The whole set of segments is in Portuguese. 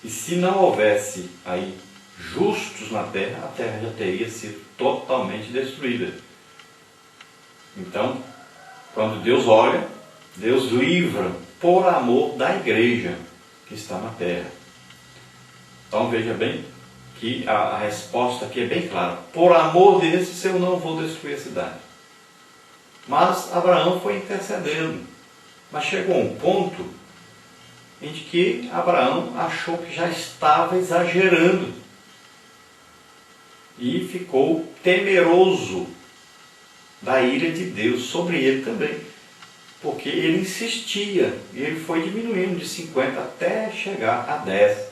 E se não houvesse aí justos na terra, a terra já teria sido totalmente destruída. Então, quando Deus olha, Deus livra por amor da igreja que está na terra. Então veja bem que a resposta aqui é bem clara. Por amor desses eu não vou destruir a cidade. Mas Abraão foi intercedendo. Mas chegou um ponto em que Abraão achou que já estava exagerando. E ficou temeroso da ira de Deus sobre ele também. Porque ele insistia. E ele foi diminuindo de 50 até chegar a 10.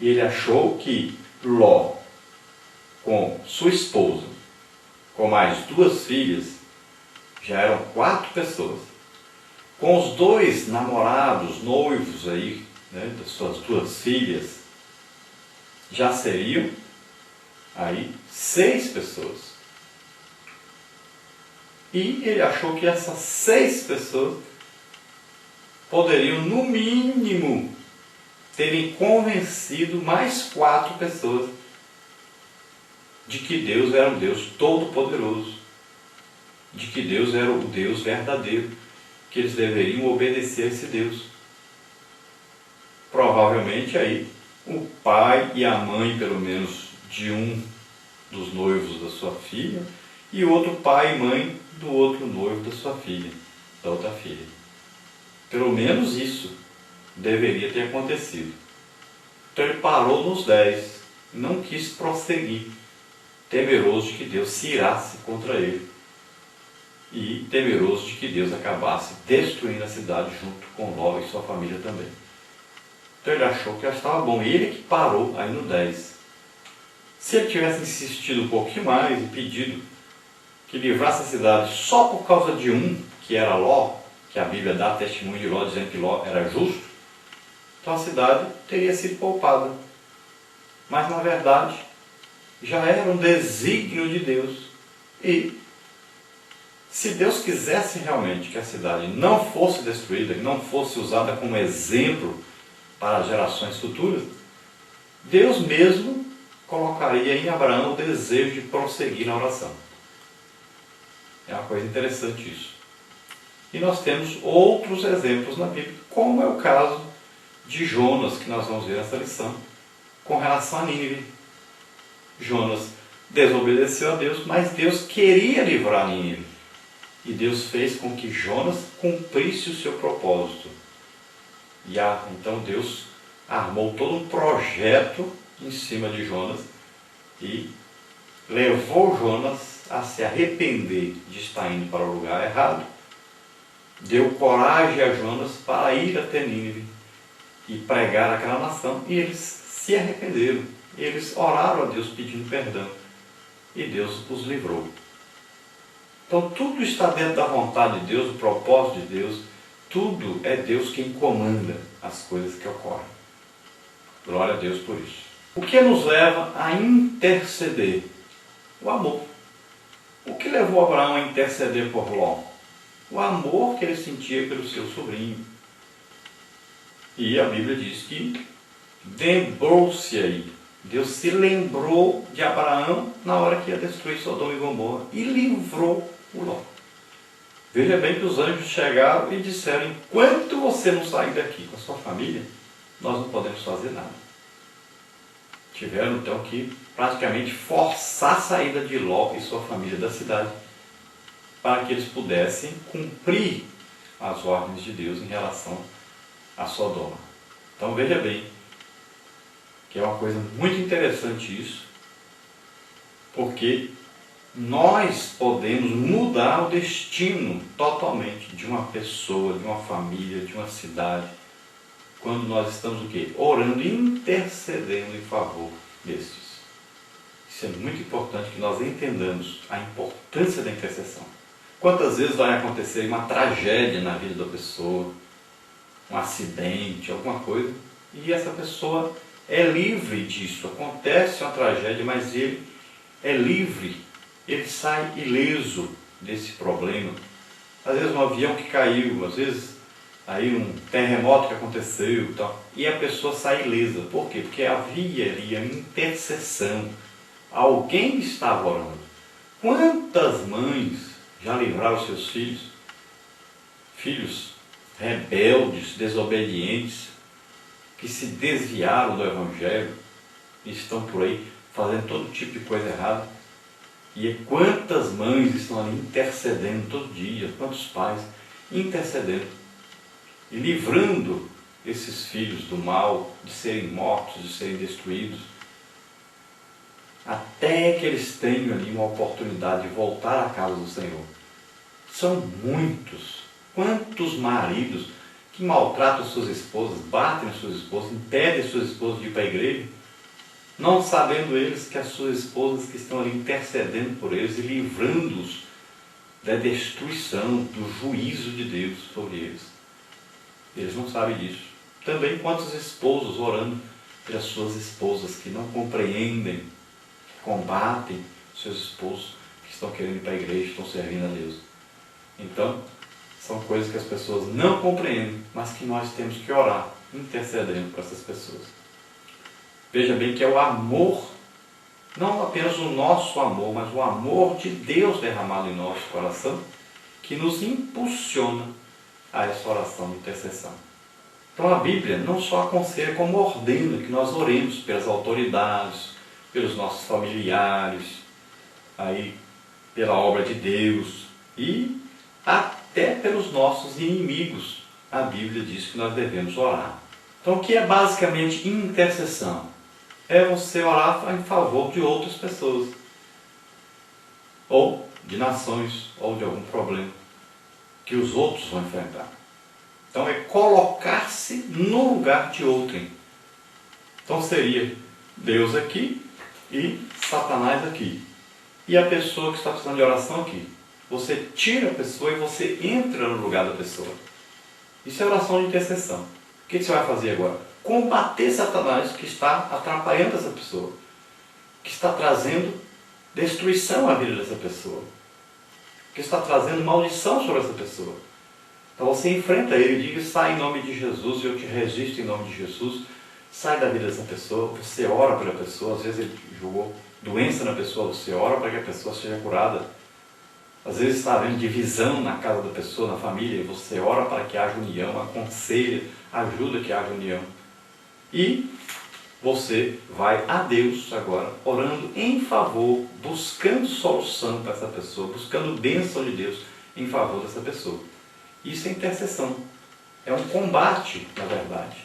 E ele achou que Ló, com sua esposa, com mais 2 filhas, já eram 4 pessoas. Com os 2 namorados, noivos aí, né, das suas 2 filhas, já seriam aí 6 pessoas. E ele achou que essas 6 pessoas poderiam, no mínimo, terem convencido mais 4 pessoas de que Deus era um Deus todo-poderoso, de que Deus era o Deus verdadeiro, que eles deveriam obedecer a esse Deus. Provavelmente aí o pai e a mãe, pelo menos, de um dos noivos da sua filha, e outro pai e mãe do outro noivo da sua filha, da outra filha. Pelo menos isso deveria ter acontecido. Então ele parou nos 10, não quis prosseguir, temeroso de que Deus se irasse contra ele e temeroso de que Deus acabasse destruindo a cidade junto com Ló e sua família também. Então ele achou que já estava bom, ele que parou aí no 10. Se ele tivesse insistido um pouquinho mais e pedido que livrasse a cidade só por causa de um, que era Ló, que a Bíblia dá testemunho de Ló, dizendo que Ló era justo, então a cidade teria sido poupada. Mas na verdade já era um desígnio de Deus. E se Deus quisesse realmente que a cidade não fosse destruída, que não fosse usada como exemplo para as gerações futuras, Deus mesmo colocaria em Abraão o desejo de prosseguir na oração. É uma coisa interessante isso. E nós temos outros exemplos na Bíblia, como é o caso de Jonas, que nós vamos ver nessa lição, com relação a Nínive. Jonas desobedeceu a Deus, mas Deus queria livrar Nínive. E Deus fez com que Jonas cumprisse o seu propósito. E então Deus armou todo um projeto em cima de Jonas e levou Jonas a se arrepender de estar indo para o lugar errado. Deu coragem a Jonas para ir até Nínive e pregar aquela nação. E eles se arrependeram. Eles oraram a Deus pedindo perdão. E Deus os livrou. Então tudo está dentro da vontade de Deus, do propósito de Deus. Tudo é Deus quem comanda as coisas que ocorrem. Glória a Deus por isso. O que nos leva a interceder? O amor. O que levou Abraão a interceder por Ló? O amor que ele sentia pelo seu sobrinho. E a Bíblia diz que lembrou-se aí. Deus se lembrou de Abraão na hora que ia destruir Sodoma e Gomorra e livrou o Ló. Veja bem que os anjos chegaram e disseram: enquanto você não sair daqui com a sua família, nós não podemos fazer nada. Tiveram então que praticamente forçar a saída de Ló e sua família da cidade, para que eles pudessem cumprir as ordens de Deus em relação a Sodoma. Então veja bem que é uma coisa muito interessante isso, porque nós podemos mudar o destino totalmente de uma pessoa, de uma família, de uma cidade, quando nós estamos o quê? Orando e intercedendo em favor destes. Isso é muito importante que nós entendamos a importância da intercessão. Quantas vezes vai acontecer uma tragédia na vida da pessoa, um acidente, alguma coisa, e essa pessoa é livre disso. Acontece uma tragédia, mas ele é livre, ele sai ileso desse problema. Às vezes um avião que caiu, às vezes aí um terremoto que aconteceu e tal, e a pessoa sai ilesa. Por quê? Porque havia ali a intercessão. Alguém estava orando. Quantas mães já livraram seus filhos? Filhos rebeldes, desobedientes, que se desviaram do Evangelho e estão por aí fazendo todo tipo de coisa errada. E quantas mães estão ali intercedendo todo dia, quantos pais intercedendo e livrando esses filhos do mal, de serem mortos, de serem destruídos, até que eles tenham ali uma oportunidade de voltar à casa do Senhor. São muitos. Quantos maridos que maltratam suas esposas, batem as suas esposas, impedem as suas esposas de ir para a igreja, não sabendo eles que as suas esposas que estão ali intercedendo por eles e livrando-os da destruição, do juízo de Deus sobre eles. Eles não sabem disso. Também quantos esposos orando pelas suas esposas que não compreendem, que combatem seus esposos que estão querendo ir para a igreja, estão servindo a Deus. Então, são coisas que as pessoas não compreendem, mas que nós temos que orar, intercedendo por essas pessoas. Veja bem que é o amor, não apenas o nosso amor, mas o amor de Deus derramado em nosso coração, que nos impulsiona a essa oração de intercessão. Então a Bíblia não só aconselha, como ordena que nós oremos pelas autoridades, pelos nossos familiares, aí, pela obra de Deus e até pelos nossos inimigos. A Bíblia diz que nós devemos orar. Então o que é basicamente intercessão? É você orar em favor de outras pessoas, ou de nações, ou de algum problema que os outros vão enfrentar. Então é colocar-se no lugar de outrem. Então seria Deus aqui e Satanás aqui. E a pessoa que está precisando de oração aqui. Você tira a pessoa e você entra no lugar da pessoa. Isso é oração de intercessão. O que você vai fazer agora? Combater Satanás que está atrapalhando essa pessoa, que está trazendo destruição à vida dessa pessoa, que está trazendo maldição sobre essa pessoa. Então você enfrenta ele e diga: sai em nome de Jesus, eu te resisto em nome de Jesus. Sai da vida dessa pessoa, você ora pela pessoa. Às vezes ele jogou doença na pessoa, você ora para que a pessoa seja curada. Às vezes está havendo divisão na casa da pessoa, na família, e você ora para que haja união, aconselha, ajuda que haja união. E você vai a Deus agora, orando em favor, buscando solução para essa pessoa, buscando bênção de Deus em favor dessa pessoa. Isso é intercessão. É um combate, na verdade.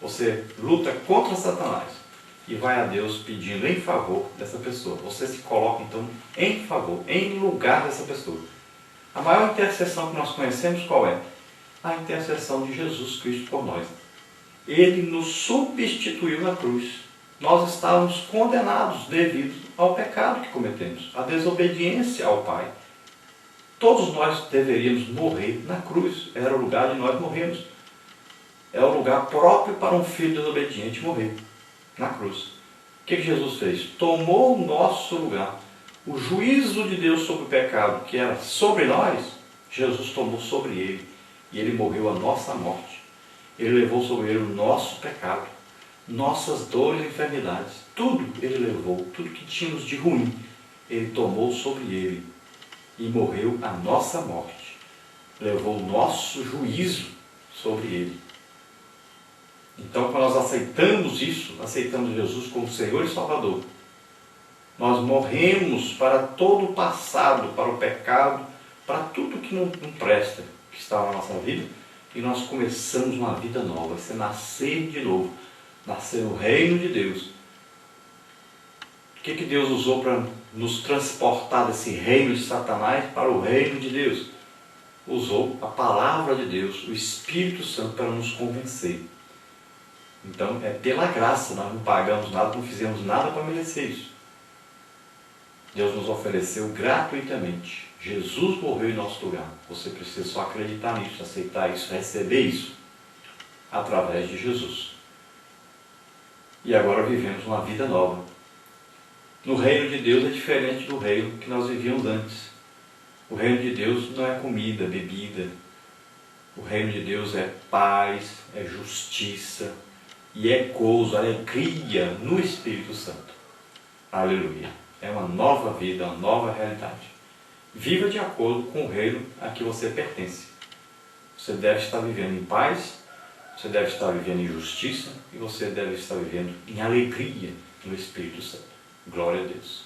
Você luta contra Satanás e vai a Deus pedindo em favor dessa pessoa. Você se coloca, então, em favor, em lugar dessa pessoa. A maior intercessão que nós conhecemos qual é? A intercessão de Jesus Cristo por nós. Ele nos substituiu na cruz. Nós estávamos condenados devido ao pecado que cometemos, à desobediência ao Pai. Todos nós deveríamos morrer na cruz. Era o lugar de nós morrermos. É o lugar próprio para um filho desobediente morrer, na cruz. O que Jesus fez? Tomou o nosso lugar. O juízo de Deus sobre o pecado, que era sobre nós, Jesus tomou sobre ele. E ele morreu a nossa morte. Ele levou sobre ele o nosso pecado, nossas dores e enfermidades. Tudo ele levou, tudo que tínhamos de ruim, ele tomou sobre ele. E morreu a nossa morte. Levou o nosso juízo sobre ele. Então, quando nós aceitamos isso, aceitamos Jesus como Senhor e Salvador, nós morremos para todo o passado, para o pecado, para tudo que não presta, que está na nossa vida, e nós começamos uma vida nova. Você nascer de novo, nascer no reino de Deus. O que Deus usou para nos transportar desse reino de Satanás para o reino de Deus? Usou a palavra de Deus, o Espírito Santo, para nos convencer. Então é pela graça, nós não pagamos nada, não fizemos nada para merecer isso. Deus nos ofereceu gratuitamente. Jesus morreu em nosso lugar. Você precisa só acreditar nisso, aceitar isso, receber isso, através de Jesus. E agora vivemos uma vida nova. No reino de Deus é diferente do reino que nós vivíamos antes. O reino de Deus não é comida, bebida, O reino de Deus é paz, é justiça e é gozo, alegria no Espírito Santo. Aleluia! É uma nova vida, uma nova realidade. Viva de acordo com o reino a que você pertence. Você deve estar vivendo em paz, você deve estar vivendo em justiça e você deve estar vivendo em alegria no Espírito Santo. Glória a Deus.